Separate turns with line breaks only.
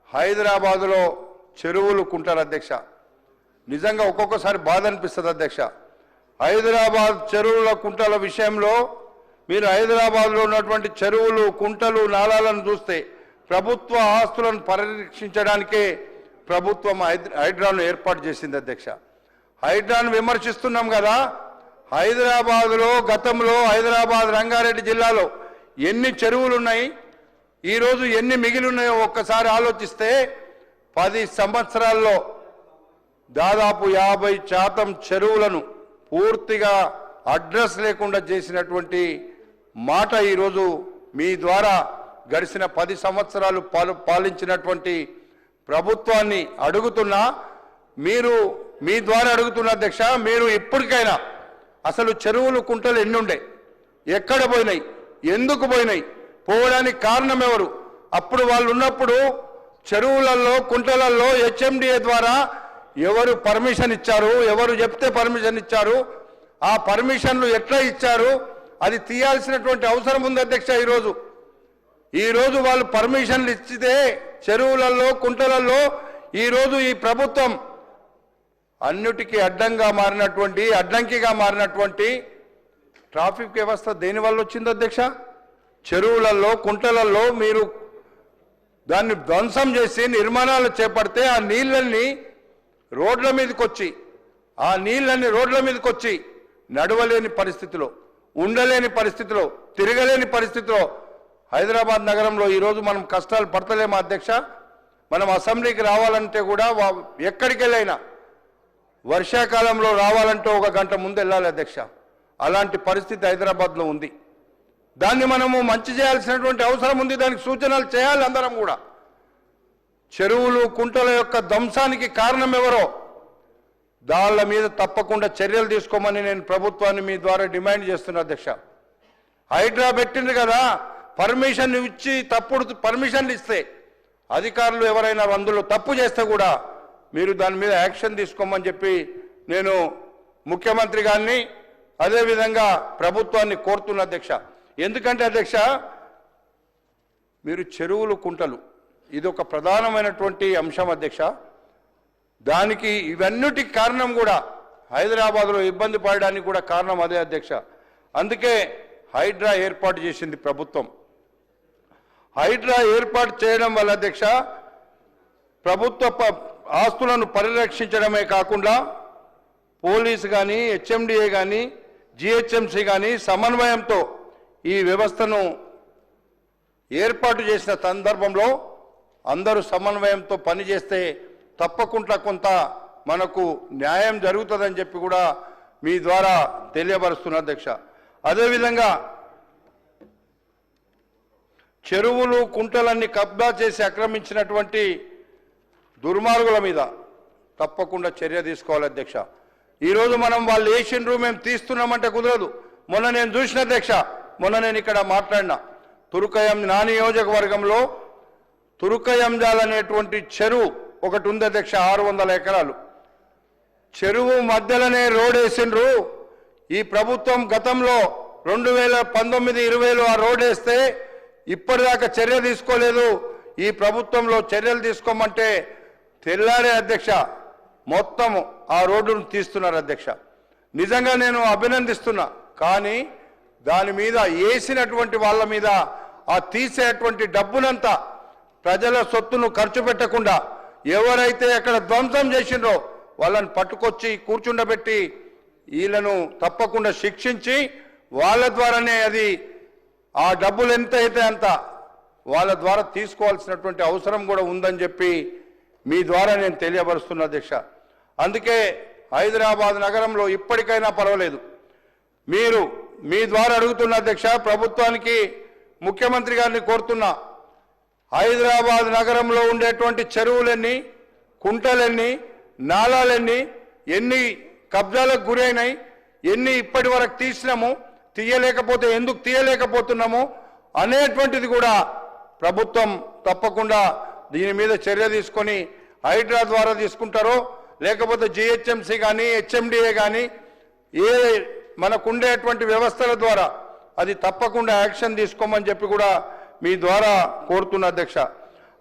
హైదరాబాదులో చెరువులు కుంటల అధ్యక్ష నిజంగా ఒక్కొక్కసారి బాధ అనిపిస్తుంది అధ్యక్ష. హైదరాబాద్ చెరువుల కుంటల విషయంలో మీరు హైదరాబాద్లో ఉన్నటువంటి చెరువులు కుంటలు నాలాలను చూస్తే ప్రభుత్వ ఆస్తులను పరిరక్షించడానికే ప్రభుత్వం హైడ్రాను ఏర్పాటు చేసింది అధ్యక్ష. హైడ్రాను విమర్శిస్తున్నాం కదా, హైదరాబాదులో గతంలో హైదరాబాద్ రంగారెడ్డి జిల్లాలో ఎన్ని చెరువులు ఉన్నాయి, ఈరోజు ఎన్ని మిగిలి ఉన్నాయో ఒక్కసారి ఆలోచిస్తే 10 సంవత్సరాల్లో దాదాపు 50% చెరువులను పూర్తిగా అడ్రస్ లేకుండా చేసినటువంటి మాట ఈరోజు మీ ద్వారా గడిచిన 10 సంవత్సరాలు పాలించినటువంటి ప్రభుత్వాన్ని అడుగుతున్నా. మీరు మీ ద్వారా అడుగుతున్న అధ్యక్ష, మీరు ఇప్పటికైనా అసలు చెరువులు కుంటలు ఎన్ని ఉండే, ఎక్కడ పోయినాయి, ఎందుకు పోయినాయి, పోవడానికి కారణం ఎవరు, అప్పుడు వాళ్ళు ఉన్నప్పుడు చెరువులలో కుంటలలో హెచ్ఎండిఏ ద్వారా ఎవరు పర్మిషన్ ఇచ్చారు, ఎవరు చెప్తే పర్మిషన్ ఇచ్చారు, ఆ పర్మిషన్లు ఎట్లా ఇచ్చారు, అది తీయాల్సినటువంటి అవసరం ఉంది అధ్యక్ష. ఈరోజు వాళ్ళు పర్మిషన్లు ఇచ్చితే చెరువులలో కుంటలలో ఈరోజు ఈ ప్రభుత్వం అన్నిటికీ అడ్డంకిగా మారినటువంటి ట్రాఫిక్ వ్యవస్థ దేనివల్ల వచ్చింది అధ్యక్ష? చెరువులలో కుంటలలో మీరు దాన్ని ధ్వంసం చేసి నిర్మాణాలు చేపడితే ఆ నీళ్ళని రోడ్ల మీదకి వచ్చి నడవలేని పరిస్థితిలో, ఉండలేని పరిస్థితిలో, తిరగలేని పరిస్థితిలో హైదరాబాద్ నగరంలో ఈరోజు మనం కష్టాలు పడతలేమా అధ్యక్ష? మనం అసెంబ్లీకి రావాలంటే కూడా ఎక్కడికి వెళ్ళైనా వర్షాకాలంలో రావాలంటే 1 గంట ముందు వెళ్ళాలి అధ్యక్ష. అలాంటి పరిస్థితి హైదరాబాద్లో ఉంది. దాన్ని మనము మంచి చేయాల్సినటువంటి అవసరం ఉంది, దానికి సూచనలు చేయాలి అందరం కూడా. చెరువులు కుంటల యొక్క ధ్వంసానికి కారణం ఎవరో దాళ్ళ మీద తప్పకుండా చర్యలు తీసుకోమని నేను ప్రభుత్వాన్ని మీ ద్వారా డిమాండ్ చేస్తున్నా అధ్యక్ష. హైడ్రా పెట్టింది కదా, పర్మిషన్ ఇచ్చి తప్పుడు పర్మిషన్లు ఇస్తే అధికారులు ఎవరైనా అందులో తప్పు చేస్తే కూడా మీరు దాని మీద యాక్షన్ తీసుకోమని చెప్పి నేను ముఖ్యమంత్రి గారిని అదేవిధంగా ప్రభుత్వాన్ని కోరుతున్న అధ్యక్ష. ఎందుకంటే అధ్యక్ష, మీరు చెరువులు కుంటలు ఇది ఒక ప్రధానమైనటువంటి అంశం అధ్యక్ష. దానికి ఇవన్నిటికి కారణం కూడా హైదరాబాద్లో ఇబ్బంది పడడానికి కూడా కారణం అదే అధ్యక్ష. అందుకే హైడ్రా ఏర్పాటు చేసింది ప్రభుత్వం. హైడ్రా ఏర్పాటు చేయడం వల్ల అధ్యక్ష ప్రభుత్వ ఆస్తులను పరిరక్షించడమే కాకుండా పోలీసు కానీ, హెచ్ఎండిఏ కానీ, జిహెచ్ఎంసీ కానీ సమన్వయంతో ఈ వ్యవస్థను ఏర్పాటు చేసిన సందర్భంలో అందరూ సమన్వయంతో పనిచేస్తే తప్పకుండా కొంత మనకు న్యాయం జరుగుతుందని చెప్పి కూడా మీ ద్వారా తెలియపరుస్తున్న అధ్యక్ష. అదేవిధంగా చెరువులు కుంటలన్నీ కబ్జా చేసి ఆక్రమించినటువంటి దుర్మార్గుల మీద తప్పకుండా చర్య తీసుకోవాలి అధ్యక్ష. ఈరోజు మనం వాళ్ళు ఏషియన్ రూమ్ మేము తీస్తున్నామంటే కుదరదు. మొన్న నేను చూసిన అధ్యక్ష, నేను ఇక్కడ మాట్లాడిన తురుకయం నా నియోజకవర్గంలో తురుకయంజాల్ అనేటువంటి చెరువు ఒకటి ఉంది అధ్యక్ష. 600 ఎకరాలు చెరువు మధ్యలోనే రోడ్ వేసిండ్రు. ఈ ప్రభుత్వం గతంలో 2019-20లో ఆ రోడ్ వేస్తే ఇప్పటిదాకా చర్య తీసుకోలేదు. ఈ ప్రభుత్వంలో చర్యలు తీసుకోమంటే తెల్లారే అధ్యక్ష మొత్తం ఆ రోడ్డును తీస్తున్నారు అధ్యక్ష. నిజంగా నేను అభినందిస్తున్నా. కానీ దాని మీద వేసినటువంటి వాళ్ళ మీద ఆ తీసేటువంటి డబ్బునంతా ప్రజల సొత్తును ఖర్చు పెట్టకుండా ఎవరైతే అక్కడ ధ్వంసం చేసిండ్రో వాళ్ళని పట్టుకొచ్చి కూర్చుండబెట్టి వీళ్ళను తప్పకుండా శిక్షించి వాళ్ళ ద్వారానే అది ఆ డబ్బులు ఎంత అయితే అంత వాళ్ళ ద్వారా తీసుకోవాల్సినటువంటి అవసరం కూడా ఉందని చెప్పి మీ ద్వారా నేను తెలియపరుస్తున్నా అధ్యక్ష. అందుకే హైదరాబాద్ నగరంలో ఇప్పటికైనా పర్వాలేదు, మీరు మీ ద్వారా అడుగుతున్న అధ్యక్ష, ప్రభుత్వానికి ముఖ్యమంత్రి గారిని కోరుతున్నా, హైదరాబాద్ నగరంలో ఉండేటువంటి చెరువులన్నీ, కుంటలన్నీ, నాలాలన్నీ ఎన్ని కబ్జాలకు గురైనాయి, ఎన్ని ఇప్పటి వరకు తీసినాము, తీయలేకపోతే ఎందుకు తీయలేకపోతున్నాము అనేటువంటిది కూడా ప్రభుత్వం తప్పకుండా దీని మీద చర్య తీసుకొని హైడ్రా ద్వారా తీసుకుంటారో లేకపోతే జిహెచ్ఎంసీ కానీ, హెచ్ఎండిఏ కానీ ఏ మనకుండేటువంటి వ్యవస్థల ద్వారా అది తప్పకుండా యాక్షన్ తీసుకోమని చెప్పి కూడా మీ ద్వారా కోరుతున్న అధ్యక్ష.